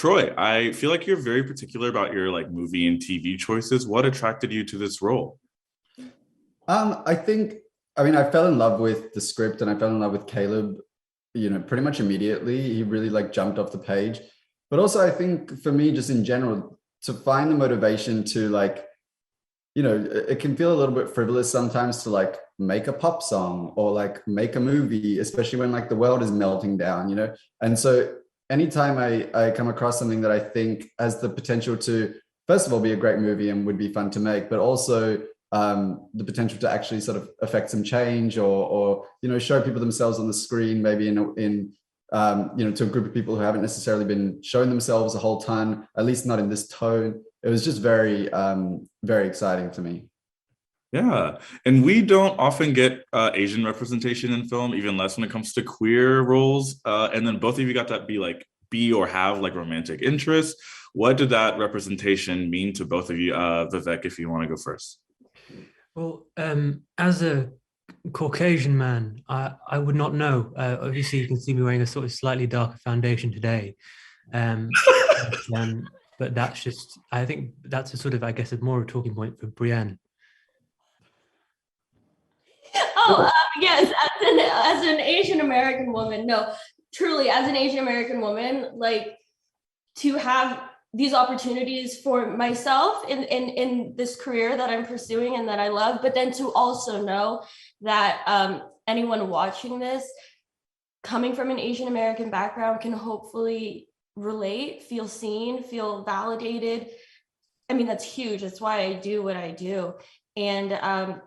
Troy, I feel like you're very particular about your like movie and TV choices. What attracted you to this role? I think, I mean, I fell in love with the script and I fell in love with Caleb, pretty much immediately. He really like jumped off the page. But also, I think for me, just in general, to find the motivation to like, it can feel a little bit frivolous sometimes to like make a pop song or like make a movie, especially when like the world is melting down. And so anytime I come across something that I think has the potential to, first of all, be a great movie and would be fun to make, but also the potential to actually sort of affect some change or show people themselves on the screen, maybe to a group of people who haven't necessarily been showing themselves a whole ton, at least not in this tone. It was just very, very exciting to me. Yeah, and we don't often get Asian representation in film, even less when it comes to queer roles. And then both of you got to be or have like romantic interests. What did that representation mean to both of you? Vivek, if you want to go first. Well, as a Caucasian man, I would not know. Obviously, you can see me wearing a sort of slightly darker foundation today. But that's just, I think that's a sort of, I guess, more of a talking point for Brianne. Oh, yes, as an Asian American woman, no, truly, as an Asian American woman, like to have these opportunities for myself in this career that I'm pursuing and that I love, but then to also know that anyone watching this coming from an Asian American background can hopefully relate, feel seen, feel validated. I mean, that's huge. That's why I do what I do. And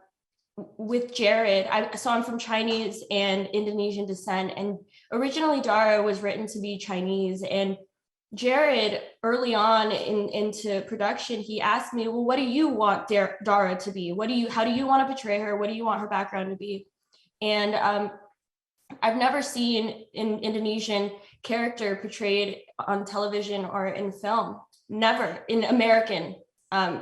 with Jared, I'm from Chinese and Indonesian descent, and originally Dara was written to be Chinese. And Jared, early on into production, he asked me, well, what do you want Dara to be? How do you want to portray her? What do you want her background to be? And I've never seen an Indonesian character portrayed on television or in film, never in American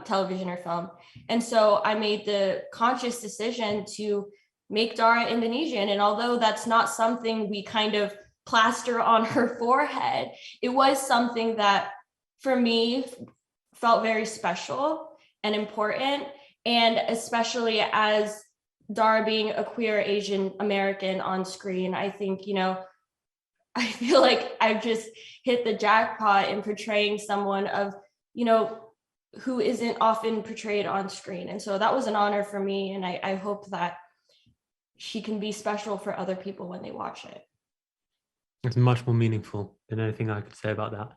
television or film. And so I made the conscious decision to make Dara Indonesian. And although that's not something we kind of plaster on her forehead, it was something that for me felt very special and important. And especially as Dara being a queer Asian American on screen, I think, I feel like I've just hit the jackpot in portraying someone of, who isn't often portrayed on screen. And so that was an honor for me. And I hope that she can be special for other people when they watch it. It's much more meaningful than anything I could say about that.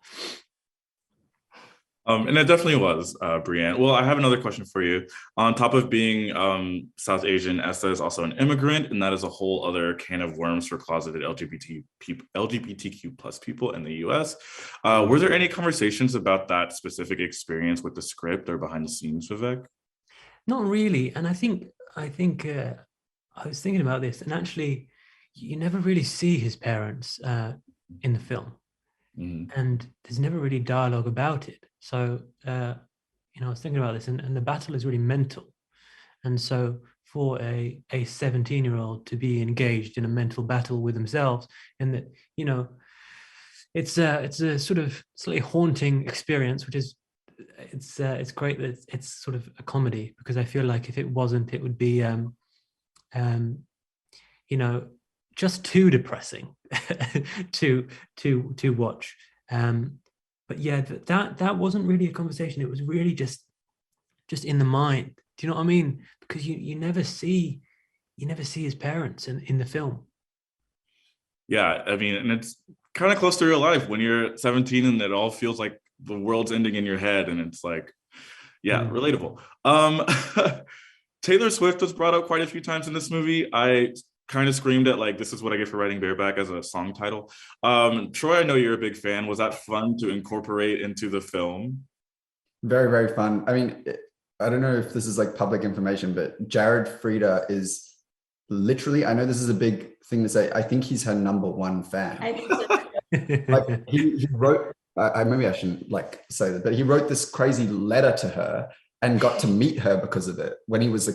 And it definitely was, Brianne. Well, I have another question for you. On top of being South Asian, Essa is also an immigrant, and that is a whole other can of worms for closeted LGBTQ plus people in the US. Were there any conversations about that specific experience with the script or behind the scenes, Vivek? Not really. And I think I was thinking about this, and actually, you never really see his parents in the film. And there's never really dialogue about it. So, I was thinking about this, and the battle is really mental. And so for a 17-year-old to be engaged in a mental battle with themselves, and that, it's a sort of slightly haunting experience, which is, it's great that it's sort of a comedy, because I feel like if it wasn't, it would be, just too depressing to watch. But yeah, that wasn't really a conversation. It was really just in the mind. Do you know what I mean? Because you never see his parents in the film. Yeah, I mean, and it's kind of close to real life when you're 17 and it all feels like the world's ending in your head, and it's like, yeah, relatable. Taylor Swift was brought up quite a few times in this movie. I kind of screamed at like, this is what I get for writing Bareback as a song title. Troy, I know you're a big fan. Was that fun to incorporate into the film? Very, very fun. I mean, I don't know if this is like public information, but Jared Frieda is literally, I know this is a big thing to say, I think he's her #1 fan. I think so. Like he wrote, maybe I shouldn't like say that, but he wrote this crazy letter to her and got to meet her because of it when he was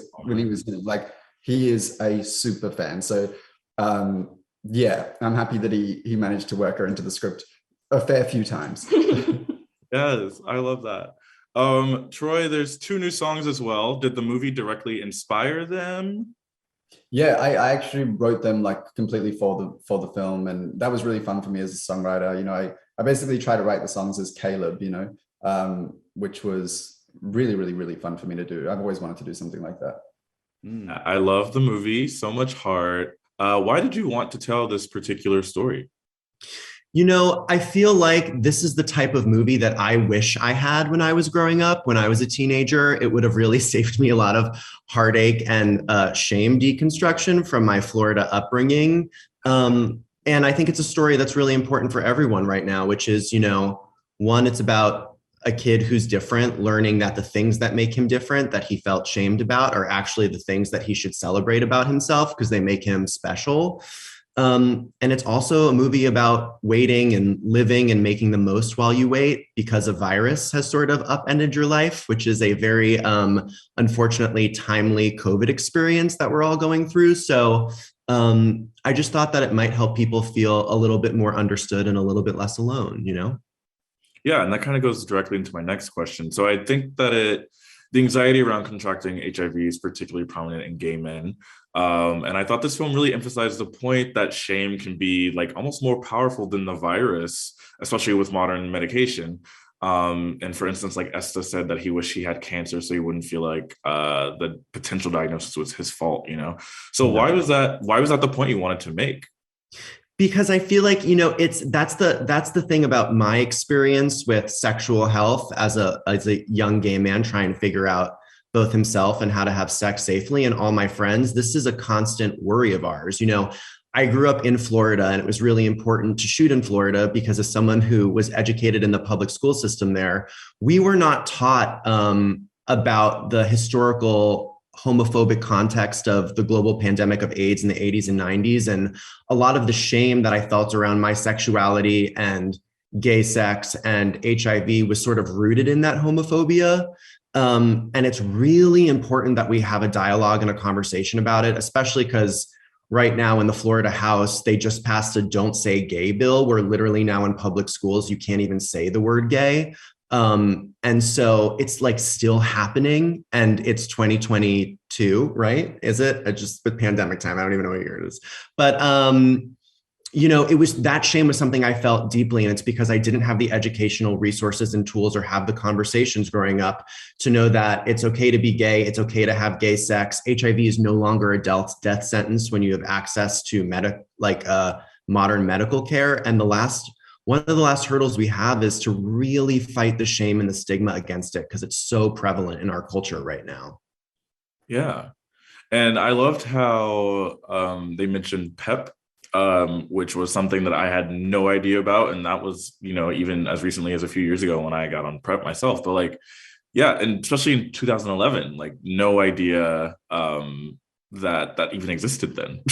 like, he is a super fan. So yeah, I'm happy that he managed to work her into the script. a fair few times. Yes, I love that. Troy, there's 2 new songs as well. Did the movie directly inspire them? Yeah, I actually wrote them like completely for the film, and that was really fun for me as a songwriter. You know, I basically try to write the songs as Caleb, you know, which was really, really, really fun for me to do. I've always wanted to do something like that. I love the movie, so much heart. Why did you want to tell this particular story? You know, I feel like this is the type of movie that I wish I had when I was growing up. When I was a teenager, it would have really saved me a lot of heartache and shame deconstruction from my Florida upbringing. And I think it's a story that's really important for everyone right now, which is, you know, one, it's about a kid who's different, learning that the things that make him different, that he felt shamed about, are actually the things that he should celebrate about himself because they make him special. And it's also a movie about waiting and living and making the most while you wait, because a virus has sort of upended your life, which is a very unfortunately timely COVID experience that we're all going through. So I just thought that it might help people feel a little bit more understood and a little bit less alone, you know? Yeah, and that kind of goes directly into my next question. So I think that the anxiety around contracting HIV is particularly prominent in gay men. And I thought this film really emphasized the point that shame can be like almost more powerful than the virus, especially with modern medication. And for instance, like Esta said that he wished he had cancer so he wouldn't feel like the potential diagnosis was his fault, you know? So why was that the point you wanted to make? Because I feel like, you know, that's the thing about my experience with sexual health as a young gay man trying to figure out both himself and how to have sex safely, and all my friends. This is a constant worry of ours. You know, I grew up in Florida, and it was really important to shoot in Florida because as someone who was educated in the public school system there, we were not taught about the historical homophobic context of the global pandemic of AIDS in the 80s and 90s. And a lot of the shame that I felt around my sexuality and gay sex and HIV was sort of rooted in that homophobia. And it's really important that we have a dialogue and a conversation about it, especially because right now in the Florida House, they just passed a Don't Say Gay bill, where literally now in public schools, you can't even say the word gay. And so it's like still happening, and it's 2022, right? Is it? Just with pandemic time, I don't even know what year it is. But, you know, that shame was something I felt deeply. And it's because I didn't have the educational resources and tools or have the conversations growing up to know that it's okay to be gay. It's okay to have gay sex. HIV is no longer a death sentence when you have access to modern medical care. And one of the last hurdles we have is to really fight the shame and the stigma against it, because it's so prevalent in our culture right now. Yeah. And I loved how they mentioned PEP, which was something that I had no idea about. And that was, you know, even as recently as a few years ago when I got on PrEP myself. But like, yeah, and especially in 2011, like no idea that even existed then.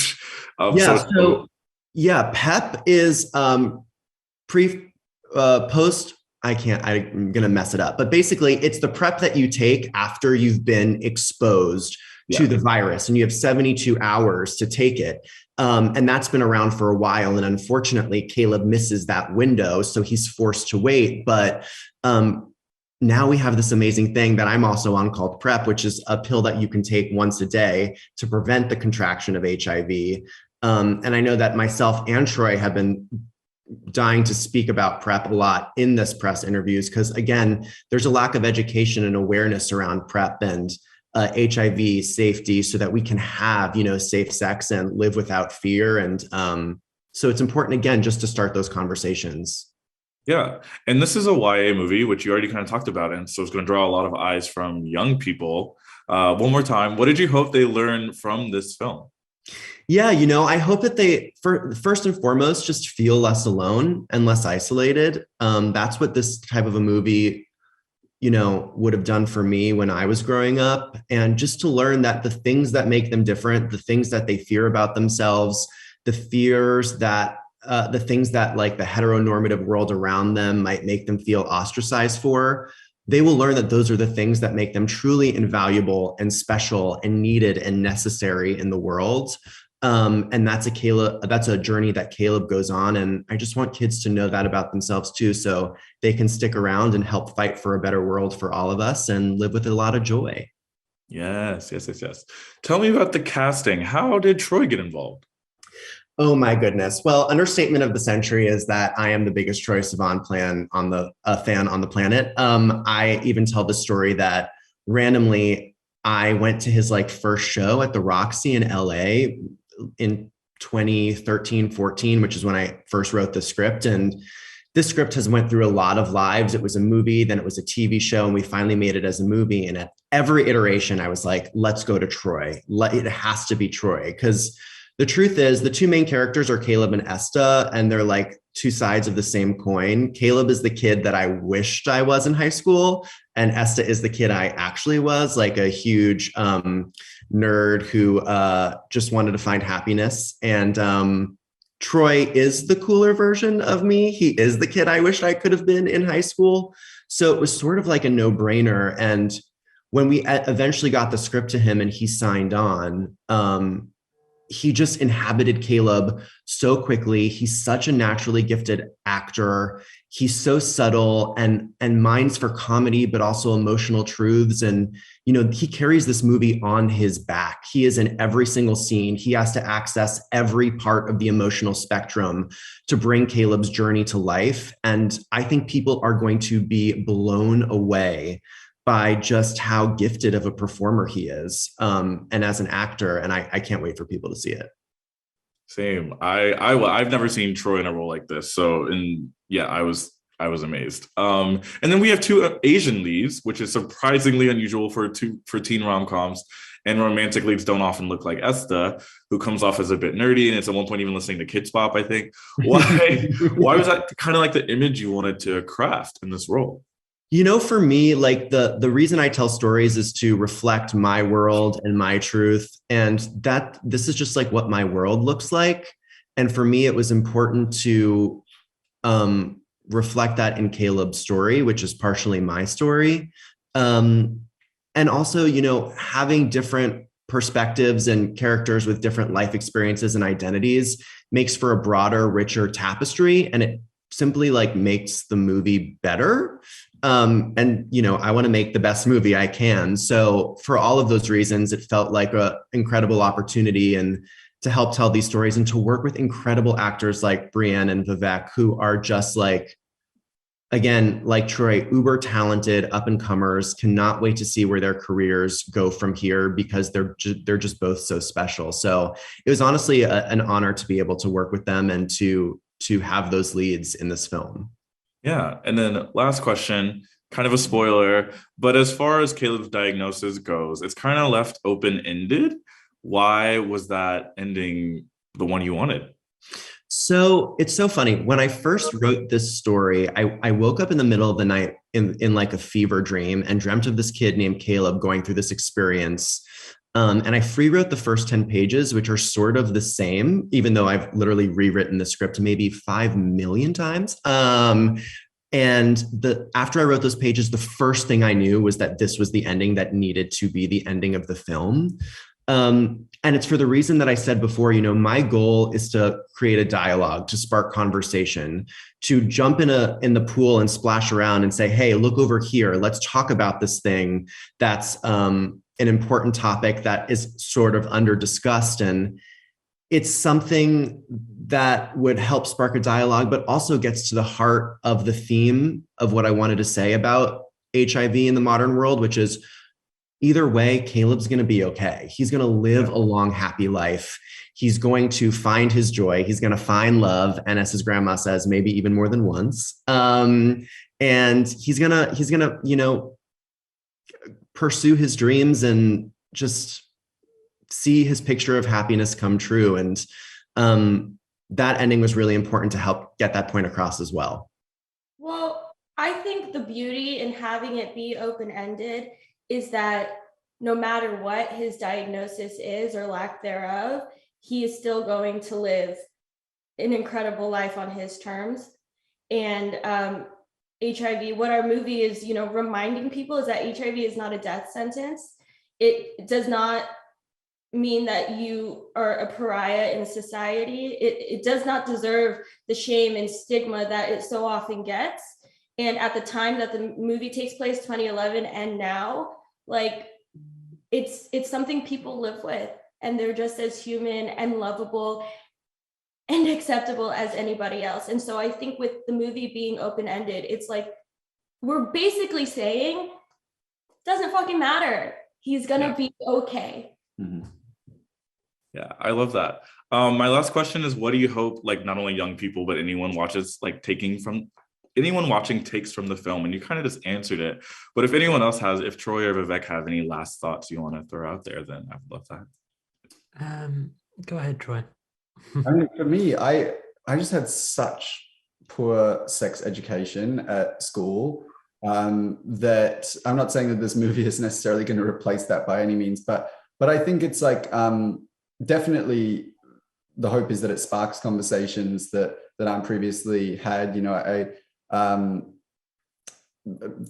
PEP is post, I'm going to mess it up, but basically it's the PrEP that you take after you've been exposed to the virus, and you have 72 hours to take it. And that's been around for a while. And unfortunately, Caleb misses that window, so he's forced to wait. But now we have this amazing thing that I'm also on called PrEP, which is a pill that you can take once a day to prevent the contraction of HIV. And I know that myself and Troy have been dying to speak about PrEP a lot in this press interviews, because again, there's a lack of education and awareness around PrEP and HIV safety, so that we can have, you know, safe sex and live without fear. And so it's important, again, just to start those conversations. Yeah. And this is a YA movie, which you already kind of talked about. And so it's going to draw a lot of eyes from young people. One more time, what did you hope they learn from this film? Yeah, you know, I hope that they, first and foremost, just feel less alone and less isolated. That's what this type of a movie, you know, would have done for me when I was growing up. And just to learn that the things that make them different, the things that they fear about themselves, the things that like the heteronormative world around them might make them feel ostracized for, they will learn that those are the things that make them truly invaluable and special and needed and necessary in the world. And that's a journey that Caleb goes on. And I just want kids to know that about themselves too, so they can stick around and help fight for a better world for all of us and live with a lot of joy. Yes. Tell me about the casting. How did Troye get involved? Oh my goodness. Well, understatement of the century is that I am the biggest Troye Sivan fan on the planet. I even tell the story that randomly I went to his first show at the Roxy in LA in 2013, 14, which is when I first wrote the script. And this script has went through a lot of lives. It was a movie, then it was a TV show, and we finally made it as a movie. And at every iteration, I was like, let's go to Troye. It has to be Troye. Because the truth is, the two main characters are Caleb and Esta, and they're like two sides of the same coin. Caleb is the kid that I wished I was in high school, and Esta is the kid I actually was, like a huge nerd who just wanted to find happiness. And Troye is the cooler version of me. He is the kid I wished I could have been in high school. So it was sort of like a no-brainer. And when we eventually got the script to him and he signed on, he just inhabited Caleb so quickly. He's such a naturally gifted actor. He's so subtle and minds for comedy, but also emotional truths. And, he carries this movie on his back. He is in every single scene. He has to access every part of the emotional spectrum to bring Caleb's journey to life. And I think people are going to be blown away by just how gifted of a performer he is, and as an actor, and I can't wait for people to see it. Same. I've never seen Troye in a role like this, so I was amazed. And then we have two Asian leads, which is surprisingly unusual for teen rom-coms. And romantic leads don't often look like Esta, who comes off as a bit nerdy, and it's at one point even listening to Kids Bop, I think. Why was that kind of like the image you wanted to craft in this role? For me, the reason I tell stories is to reflect my world and my truth. And that this is just like what my world looks like. And for me, it was important to reflect that in Caleb's story, which is partially my story. And also, having different perspectives and characters with different life experiences and identities makes for a broader, richer tapestry. And it simply makes the movie better. And I want to make the best movie I can. So for all of those reasons, it felt like an incredible opportunity and to help tell these stories and to work with incredible actors like Brianne and Viveik, who are just again, like Troye, uber talented up and comers. Cannot wait to see where their careers go from here because they're just both so special. So it was honestly an honor to be able to work with them and to have those leads in this film. Yeah. And then last question, kind of a spoiler, but as far as Caleb's diagnosis goes, it's kind of left open-ended. Why was that ending the one you wanted? So it's so funny. When I first wrote this story, I woke up in the middle of the night in like a fever dream and dreamt of this kid named Caleb going through this experience. And I free wrote the first 10 pages, which are sort of the same, even though I've literally rewritten the script maybe 5 million times. And after I wrote those pages, the first thing I knew was that this was the ending that needed to be the ending of the film. And it's for the reason that I said before, my goal is to create a dialogue, to spark conversation, to jump in the pool and splash around and say, hey, look over here. Let's talk about this thing that's an important topic that is sort of under discussed. And it's something that would help spark a dialogue, but also gets to the heart of the theme of what I wanted to say about HIV in the modern world, which is either way, Caleb's going to be okay. He's going to live a long, happy life. He's going to find his joy. He's going to find love. And as his grandma says, maybe even more than once. And he's going to, pursue his dreams and just see his picture of happiness come true. And that ending was really important to help get that point across as well. Well, I think the beauty in having it be open-ended is that no matter what his diagnosis is or lack thereof, he is still going to live an incredible life on his terms. And HIV, what our movie is, reminding people is that HIV is not a death sentence. It does not mean that you are a pariah in society. It does not deserve the shame and stigma that it so often gets. And at the time that the movie takes place, 2011, and now, like, it's something people live with, and they're just as human and lovable and acceptable as anybody else. And so I think with the movie being open-ended, it's like, we're basically saying, doesn't fucking matter. He's gonna be okay. Mm-hmm. Yeah, I love that. My last question is, what do you hope, like, not only young people, but anyone watches, like, anyone watching takes from the film? And you kind of just answered it. But if anyone else has, if Troye or Vivek have any last thoughts you want to throw out there, then I would love that. Go ahead, Troye. I mean, for me, I just had such poor sex education at school that I'm not saying that this movie is necessarily going to replace that by any means, but I think it's like definitely the hope is that it sparks conversations that I previously had. You know,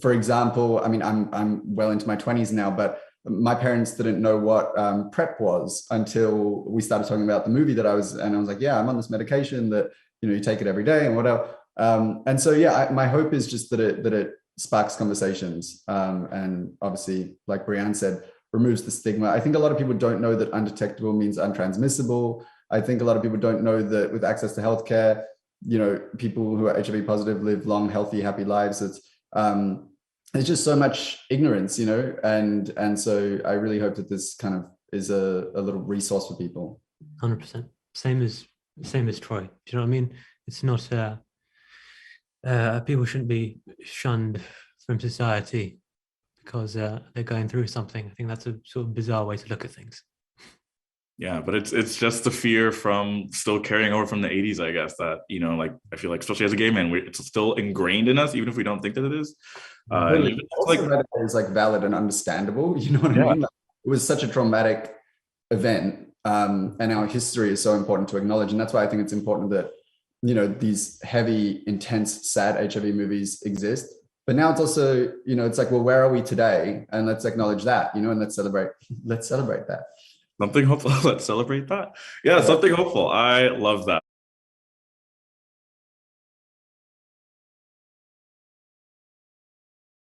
for example, I mean, I'm well into my 20s now, but my parents didn't know what PrEP was until we started talking about the movie that I was like, yeah, I'm on this medication that, you know, you take it every day and whatever. And so, yeah, my hope is just that it sparks conversations. And obviously, like Brianne said, removes the stigma. I think a lot of people don't know that undetectable means untransmissible. I think a lot of people don't know that with access to healthcare, you know, people who are HIV positive live long, healthy, happy lives. It's just so much ignorance, you know, and so I really hope that this kind of is a little resource for people. 100%. Same as Troye. Do you know what I mean? It's not people shouldn't be shunned from society because they're going through something. I think that's a sort of bizarre way to look at things. Yeah, but it's just the fear from still carrying over from the 80s, I guess, that, you know, like, I feel like, especially as a gay man, it's still ingrained in us, even if we don't think that it is. That is like valid and understandable. You know what I mean? Like, it was such a traumatic event, and our history is so important to acknowledge. And that's why I think it's important that, you know, these heavy, intense, sad HIV movies exist. But now it's also, you know, it's like, well, where are we today? And let's acknowledge that, you know, and let's celebrate that. Something hopeful. Let's celebrate that. Yeah, something hopeful. I love that.